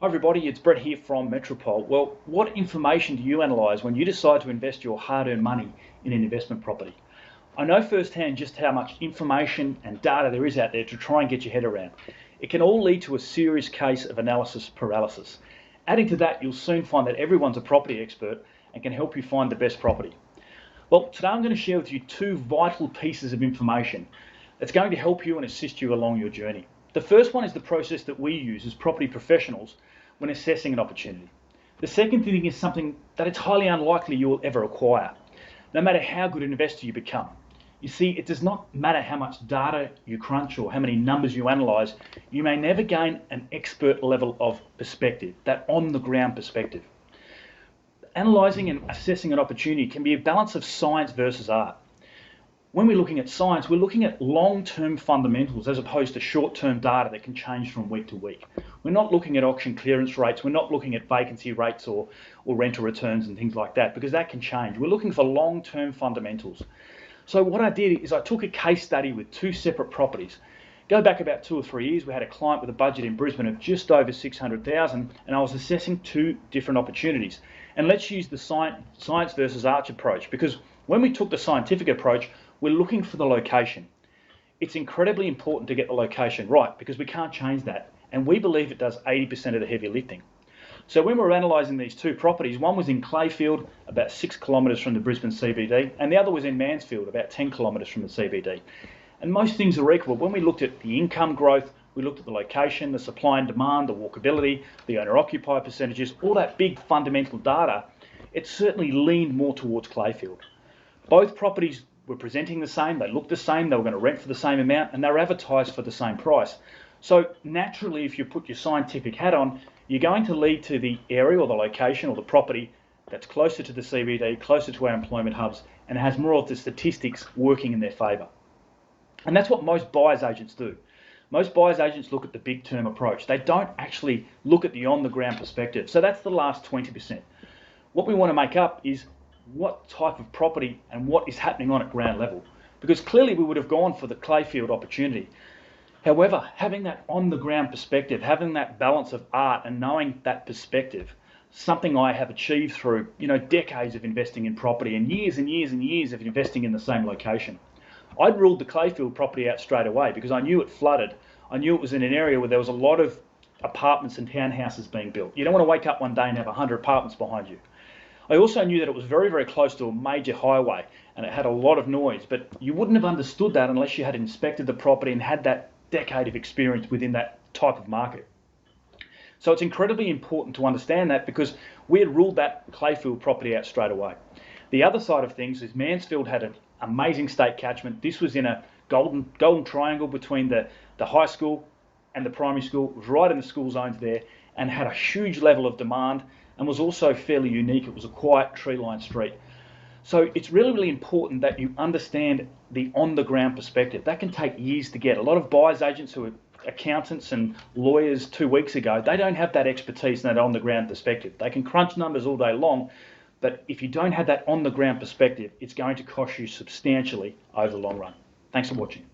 Hi everybody, it's Brett here from Metropole. Well, what information do you analyse when you decide to invest your hard-earned money in an investment property? I know firsthand just how much information and data there is out there to try and get your head around. It can all lead to a serious case of analysis paralysis. Adding to that, you'll soon find that everyone's a property expert and can help you find the best property. Well, today I'm going to share with you two vital pieces of information that's going to help you and assist you along your journey. The first one is the process that we use as property professionals when assessing an opportunity. The second thing is something that it's highly unlikely you will ever acquire, no matter how good an investor you become. You see, it does not matter how much data you crunch or how many numbers you analyse, you may never gain an expert level of perspective, that on-the-ground perspective. Analysing and assessing an opportunity can be a balance of science versus art. When we're looking at science, we're looking at long-term fundamentals as opposed to short-term data that can change from week to week. We're not looking at auction clearance rates, we're not looking at vacancy rates or rental returns and things like that, because that can change. We're looking for long-term fundamentals. So what I did is I took a case study with two separate properties. Go back about 2 or 3 years, we had a client with a budget in Brisbane of just over 600,000, and I was assessing two different opportunities. And let's use the science versus art approach, because when we took the scientific approach, we're looking for the location. It's incredibly important to get the location right because we can't change that, and we believe it does 80% of the heavy lifting. So when we were analysing these two properties, one was in Clayfield, about 6 kilometres from the Brisbane CBD, and the other was in Mansfield, about 10 kilometres from the CBD. And most things are equal. When we looked at the income growth, we looked at the location, the supply and demand, the walkability, the owner-occupier percentages, all that big fundamental data, it certainly leaned more towards Clayfield. Both properties were presenting the same, they looked the same, they were going to rent for the same amount, and they were advertised for the same price. So naturally, if you put your scientific hat on, you're going to lead to the area or the location or the property that's closer to the CBD, closer to our employment hubs, and has more of the statistics working in their favour. And that's what most buyers agents do. Most buyers agents look at the big term approach. They don't actually look at the on-the-ground perspective. So that's the last 20%. What we want to make up is what type of property and what is happening on at ground level. Because clearly we would have gone for the Clayfield opportunity. However, having that on-the-ground perspective, having that balance of art and knowing that perspective, something I have achieved through decades of investing in property and years and years and years of investing in the same location. I'd ruled the Clayfield property out straight away because I knew it flooded. I knew it was in an area where there was a lot of apartments and townhouses being built. You don't want to wake up one day and have 100 apartments behind you. I also knew that it was very, very close to a major highway and it had a lot of noise, but you wouldn't have understood that unless you had inspected the property and had that decade of experience within that type of market. So it's incredibly important to understand that because we had ruled that Clayfield property out straight away. The other side of things is Mansfield had an amazing state catchment. This was in a golden triangle between the high school and the primary school. It was right in the school zones there and had a huge level of demand and was also fairly unique. It was a quiet tree-lined street. So it's really, really important that you understand the on-the-ground perspective. That can take years to get. A lot of buyers agents who are accountants and lawyers 2 weeks ago, they don't have that expertise and that on-the-ground perspective. They can crunch numbers all day long, but if you don't have that on-the-ground perspective, it's going to cost you substantially over the long run. Thanks for watching.